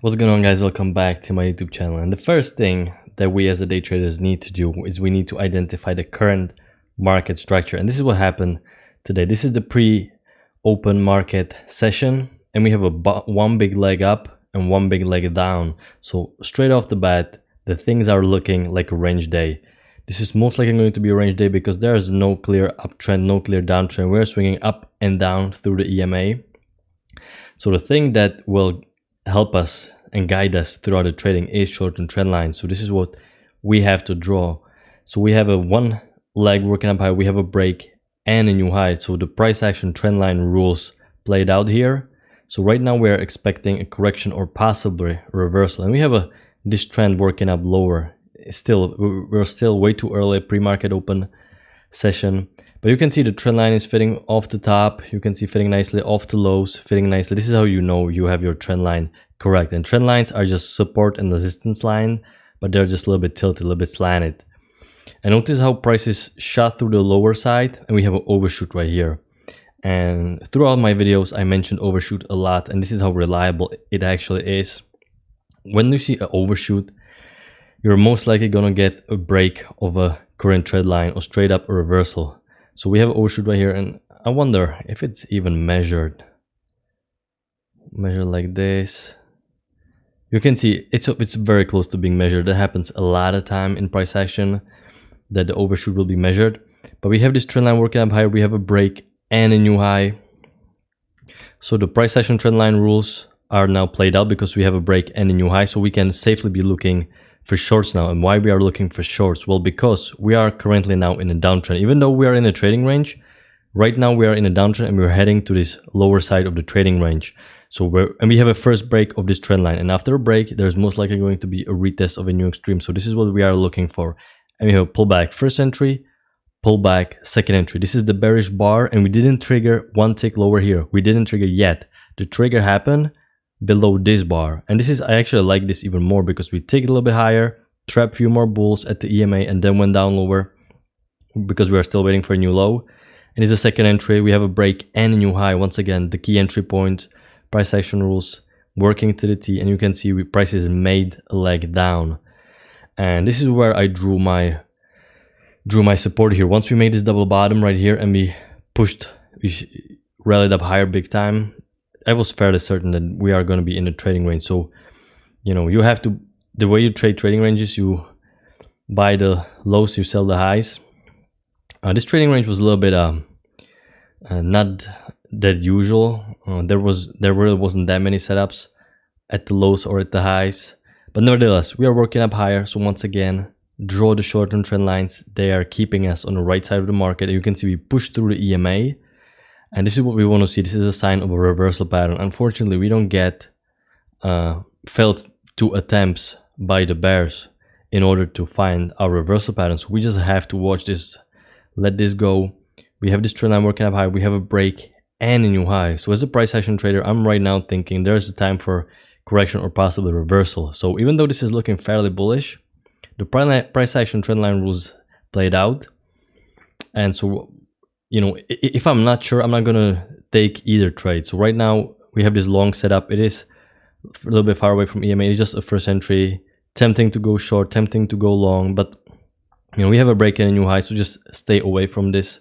What's going on, guys? Welcome back to my YouTube channel. And the first thing that we as a day traders need to do is we need to identify the current market structure. And this is what happened today. This is the pre-open market session, and we have one big leg up and one big leg down. So straight off the bat, the things are looking like a range day. This is most likely going to be a range day because there is no clear uptrend, no clear downtrend. We're swinging up and down through the EMA. So the thing that will help us and guide us throughout the trading is short-term trend lines. So this is what we have to draw. So we have a one leg working up high, we have a break and a new high. So the price action trend line rules played out here. So right now we're expecting a correction or possibly a reversal, and we have this trend working up lower. We're still way too early pre-market open session, but you can see the trend line is fitting off the top. You can see fitting nicely off the lows, fitting nicely. This is how you know you have your trend line correct. And trend lines are just support and resistance line, but they're just a little bit tilted, a little bit slanted. And notice how prices shot through the lower side, and we have an overshoot right here. And throughout my videos, I mentioned overshoot a lot, and this is how reliable it actually is. When you see an overshoot, you're most likely gonna get a break of a current trend line or straight up a reversal. So we have an overshoot right here, and I wonder if it's even measured like this. You can see it's very close to being measured. That happens a lot of time in price action, that the overshoot will be measured. But we have this trend line working up higher, we have a break and a new high. So the price action trend line rules are now played out because we have a break and a new high. So we can safely be looking for shorts now. And why we are looking for shorts? Well, because we are currently now in a downtrend. Even though we are in a trading range, right now we are in a downtrend and we're heading to this lower side of the trading range. So we have a first break of this trend line, and after a break, there's most likely going to be a retest of a new extreme. So this is what we are looking for. And we have a pullback first entry, pullback second entry. This is the bearish bar, and we didn't trigger one tick lower here. We didn't trigger yet. The trigger happened below this bar, and I actually like this even more because we take it a little bit higher, trap a few more bulls at the EMA, and then went down lower because we are still waiting for a new low. And it's a second entry. We have a break and a new high. Once again, the key entry point, price action rules working to the T, and you can see prices made a leg down. And this is where I drew my support here. Once we made this double bottom right here and we rallied up higher big time, I was fairly certain that we are going to be in the trading range. So, you know, you have to, the way you trade trading ranges, you buy the lows, you sell the highs. This trading range was a little bit not that usual. There really wasn't that many setups at the lows or at the highs, but nevertheless we are working up higher. So once again, draw the short-term trend lines. They are keeping us on the right side of the market. You can see we push through the EMA, and this is what we want to see. This is a sign of a reversal pattern. Unfortunately, we don't get failed 2 attempts by the bears in order to find our reversal pattern. So we just have to watch this, let this go. We have this trend line working up high, we have a break and a new high. So as a price action trader, I'm right now thinking there's a time for correction or possibly reversal. So even though this is looking fairly bullish, the price action trend line rules played out. And so, you know, if I'm not sure, I'm not gonna take either trade. So right now we have this long setup. It is a little bit far away from EMA. It's just a first entry, tempting to go short, tempting to go long, but you know, we have a break and a new high, so just stay away from this.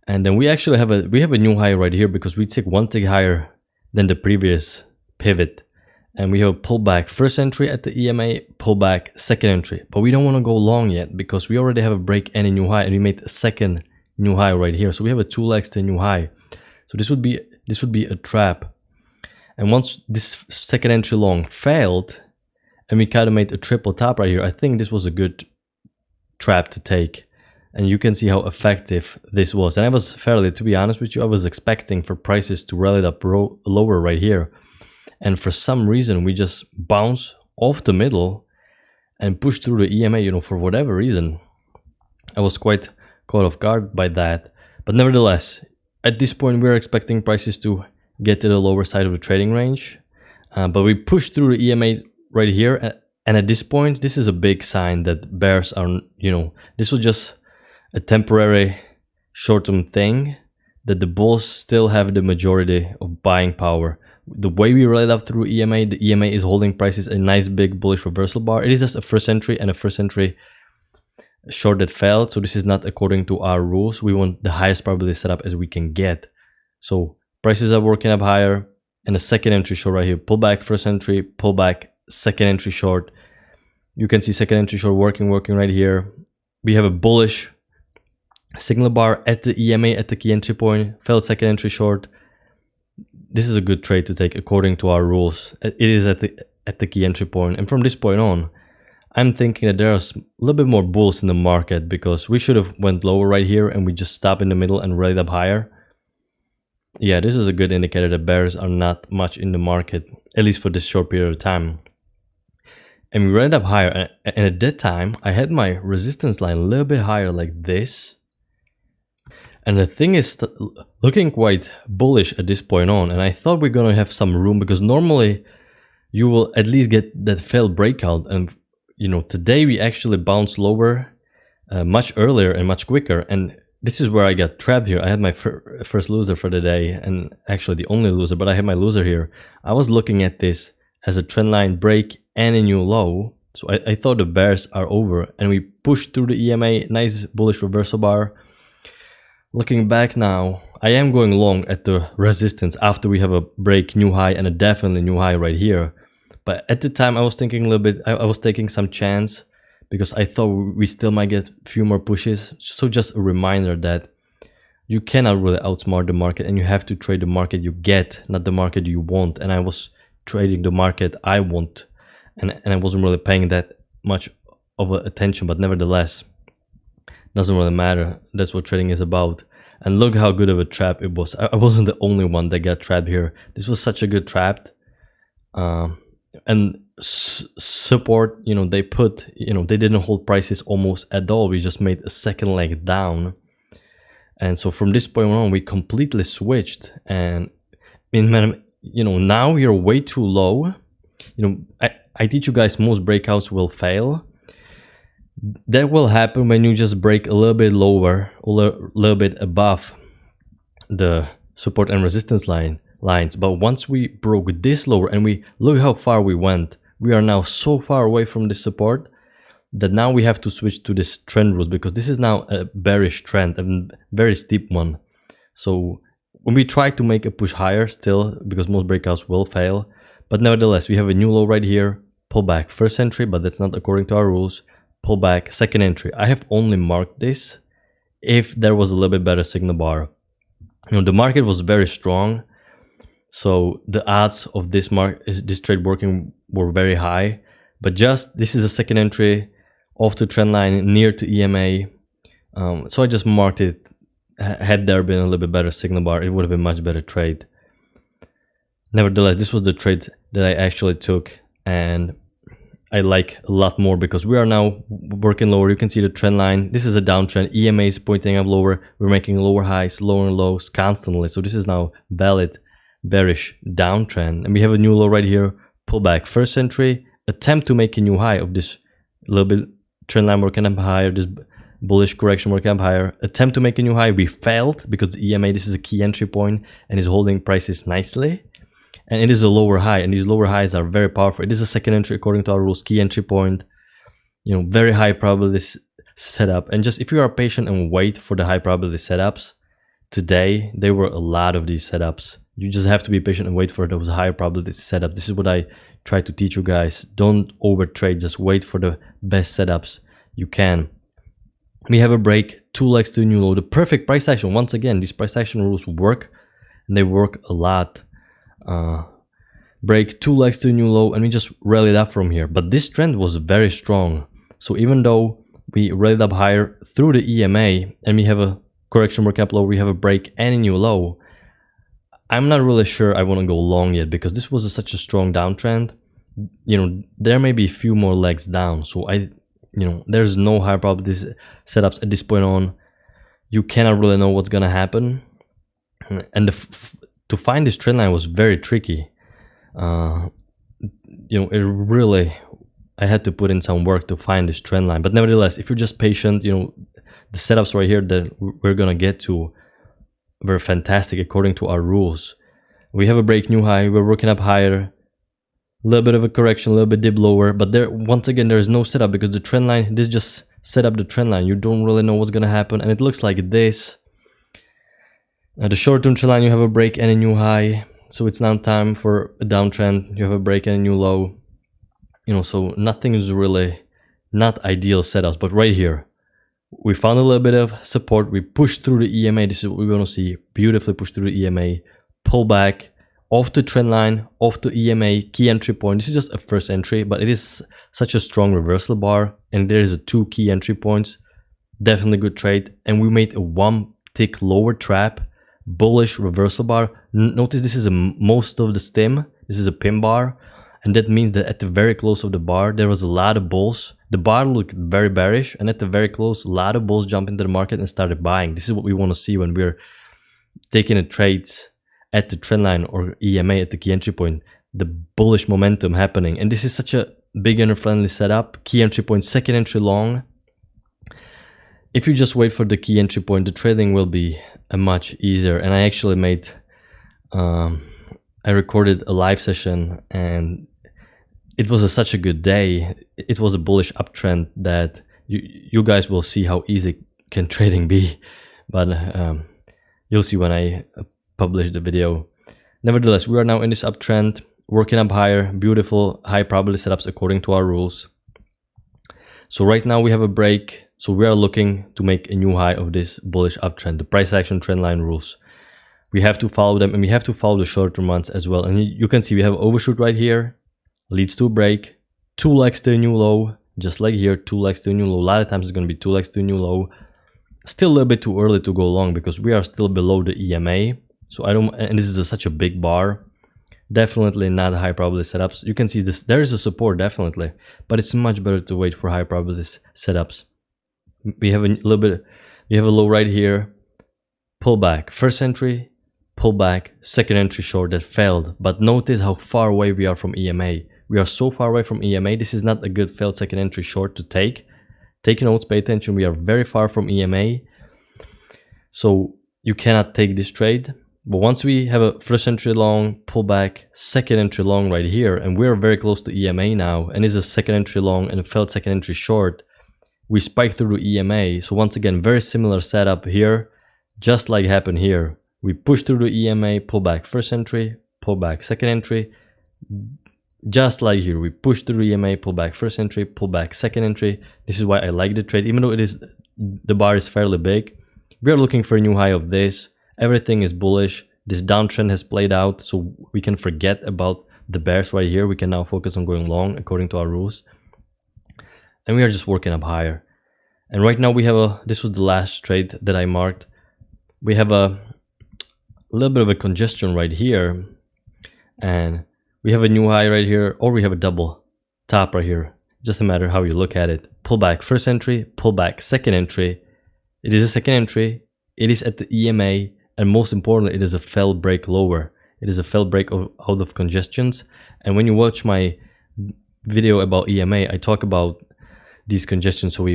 And then we actually have a new high right here because we take one tick higher than the previous pivot, and we have a pullback first entry at the EMA, pullback second entry. But we don't want to go long yet because we already have a break and a new high, and we made a second new high right here. So we have a 2 legs to a new high. So this would be a trap. And once this second entry long failed, and we kind of made a triple top right here, I think this was a good trap to take. And you can see how effective this was. And I was to be honest with you, I was expecting for prices to rally up lower right here. And for some reason, we just bounce off the middle and push through the EMA, you know, for whatever reason. I was quite caught off guard by that. But nevertheless, at this point, we're expecting prices to get to the lower side of the trading range. But we pushed through the EMA right here. And at this point, this is a big sign that bears are, you know, this was just a temporary short-term thing, that the bulls still have the majority of buying power. the way we rallied up through EMA, the EMA is holding prices a nice big bullish reversal bar. It is just a first entry and a first entry short that failed, so this is not according to our rules. We want the highest probability setup as we can get. So prices are working up higher, and a second entry short right here, pull back, first entry, pull back, second entry short. You can see second entry short working right here. We have a bullish signal bar at the EMA at the key entry point, failed second entry short. This is a good trade to take according to our rules. It is at the key entry point, and from this point on, I'm thinking that there's a little bit more bulls in the market, because we should have went lower right here and we just stopped in the middle and rallied up higher. Yeah, this is a good indicator that bears are not much in the market, at least for this short period of time. And we rallied up higher, and at that time I had my resistance line a little bit higher like this. And the thing is looking quite bullish at this point on, and I thought we're gonna have some room, because normally you will at least get that failed breakout, and you know, today we actually bounced lower much earlier and much quicker, and this is where I got trapped here. I had my first loser for the day, and actually the only loser, but I had my loser here. I was looking at this as a trendline break and a new low, so I thought the bears are over, and we pushed through the EMA, nice bullish reversal bar. Looking back now, I am going long at the resistance after we have a break new high and a definitely new high right here. But at the time I was thinking a little bit, I was taking some chance, because I thought we still might get a few more pushes. So just a reminder that you cannot really outsmart the market, and you have to trade the market you get, not the market you want. And I was trading the market I want, and I wasn't really paying that much of attention, but nevertheless, doesn't really matter. That's what trading is about. And look how good of a trap it was. I wasn't the only one that got trapped here. This was such a good trap. And support, you know, they put, you know, they didn't hold prices almost at all. We just made a second leg down, and so from this point on we completely switched. And you know, now you're way too low. You know, I teach you guys most breakouts will fail. That will happen when you just break a little bit lower, a little bit above the support and resistance lines. But once we broke this lower, and we look how far we went, we are now so far away from this support that now we have to switch to this trend rules, because this is now a bearish trend, a very steep one. So when we try to make a push higher still, because most breakouts will fail, but nevertheless we have a new low right here, pull back, first entry, but that's not according to our rules, pull back, second entry. I have only marked this if there was a little bit better signal bar. You know, the market was very strong, so the odds of this trade working were very high. But just this is a second entry off the trend line near to EMA, so I just marked it. Had there been a little bit better signal bar, it would have been much better trade. Nevertheless, this was the trade that I actually took, and I like a lot more, because we are now working lower. You can see the trend line. This is a downtrend. EMA is pointing up lower. We're making lower highs, lower lows constantly. So this is now valid bearish downtrend. And we have a new low right here. Pull back, first entry. Attempt to make a new high of this little bit trend line working up higher. This bullish correction working up higher. Attempt to make a new high. We failed, because the EMA, this is a key entry point, and is holding prices nicely. And it is a lower high, and these lower highs are very powerful. It is a second entry according to our rules, key entry point. You know, very high probability setup. And just if you are patient and wait for the high probability setups, today there were a lot of these setups. You just have to be patient and wait for those higher probability setups. This is what I try to teach you guys. Don't overtrade, just wait for the best setups you can. We have a break, 2 legs to a new low, the perfect price action. Once again, these price action rules work, and they work a lot. Break, 2 legs to a new low, and we just rallied up from here. But this trend was very strong, so even though we rallied up higher through the EMA and we have a correction work up low, we have a break and a new low, I'm not really sure I want to go long yet, because this was such a strong downtrend. You know, there may be a few more legs down, so there's no high probability setups at this point on. You cannot really know what's gonna happen, and to find this trend line was very tricky. It really, I had to put in some work to find this trend line. But nevertheless, if you're just patient, the setups right here that we're gonna get to were fantastic according to our rules. We have a break new high, we're working up higher, a little bit of a correction, a little bit dip lower, but there, once again, there is no setup because the trend line, this just set up the trend line. You don't really know what's gonna happen, and it looks like this. The short-term trend line, you have a break and a new high, so it's now time for a downtrend. You have a break and a new low, you know, so nothing is really not ideal setups. But right here, we found a little bit of support. We pushed through the EMA. This is what we want to see. Beautifully pushed through the EMA, pull back off the trend line, off the EMA, key entry point. This is just a first entry, but it is such a strong reversal bar, and there is a 2 key entry points. Definitely good trade, and we made a 1 tick lower trap, bullish reversal bar. Notice this is most of the stem. This is a pin bar, and that means that at the very close of the bar there was a lot of bulls. The bar looked very bearish, and at the very close, a lot of bulls jumped into the market and started buying. This is what we want to see when we're taking a trades at the trend line or EMA at the key entry point. The bullish momentum happening, and this is such a beginner friendly setup. Key entry point, second entry long. If you just wait for the key entry point, the trading will be much easier. And I actually made I recorded a live session, and it was such a good day. It was a bullish uptrend that you guys will see how easy can trading be, but you'll see when I publish the video. Nevertheless, we are now in this uptrend, working up higher, beautiful high probability setups according to our rules. So right now we have a break, so we are looking to make a new high of this bullish uptrend. The price action trend line rules, we have to follow them, and we have to follow the short-term ones as well. And you can see we have overshoot right here, leads to a break, 2 legs to a new low, just like here, 2 legs to a new low. A lot of times it's going to be 2 legs to a new low. Still a little bit too early to go long because we are still below the EMA. So I don't, and this is such a big bar. Definitely not high probability setups. You can see this, there is a support definitely, but it's much better to wait for high probability setups. We have a little bit, we have a low right here, pull back, first entry, pull back, second entry short that failed. But notice how far away we are from EMA. We are so far away from EMA. This is not a good failed second entry short to take. Take notes, pay attention. We are very far from EMA, so you cannot take this trade. But once we have a first entry long, pull back, second entry long right here, and we're very close to EMA now, and it's a second entry long and a failed second entry short, we spike through the EMA. So once again, very similar setup here, just like happened here. We push through the EMA, pull back first entry, pull back second entry. Just like here, we push through the EMA, pull back first entry, pull back second entry. This is why I like the trade, even though it is, the bar is fairly big. We are looking for a new high of this. Everything is bullish. This downtrend has played out, so we can forget about the bears right here. We can now focus on going long according to our rules. And we are just working up higher. And right now we have a, this was the last trade that I marked. We have a little bit of a congestion right here, and we have a new high right here, or we have a double top right here. Just a matter how you look at it. Pull back first entry, pull back second entry. It is a second entry. It is at the EMA, and most importantly, it is a fell break lower. It is a fell break out of congestions. And when you watch my video about EMA, I talk about these congestions. So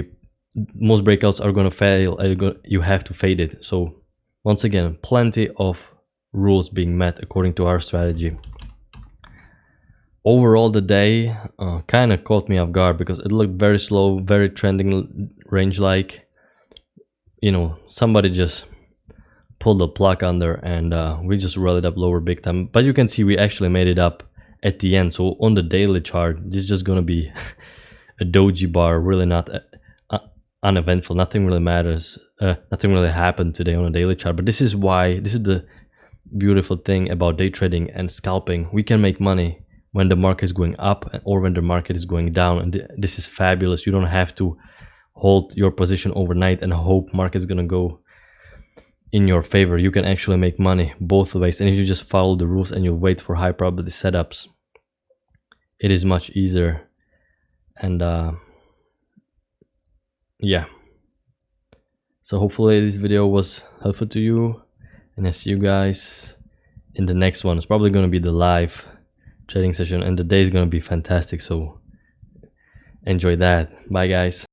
most breakouts are going to fail. You have to fade it. So once again, plenty of rules being met according to our strategy. Overall, the day kind of caught me off guard because it looked very slow, very trending range like. You know, somebody just pulled the plug under, and we just rallied up lower big time. But you can see we actually made it up at the end. So on the daily chart, this is just going to be a doji bar, really not uneventful. Nothing really matters. Nothing really happened today on a daily chart. But this is why, this is the beautiful thing about day trading and scalping. We can make money when the market is going up or when the market is going down, and this is fabulous. You don't have to hold your position overnight and hope market's gonna go in your favor. You can actually make money both ways, and if you just follow the rules and you wait for high probability setups, it is much easier. And yeah, so hopefully this video was helpful to you, and I see you guys in the next one. It's probably going to be the live trading session, and the day is going to be fantastic, so enjoy that. Bye guys.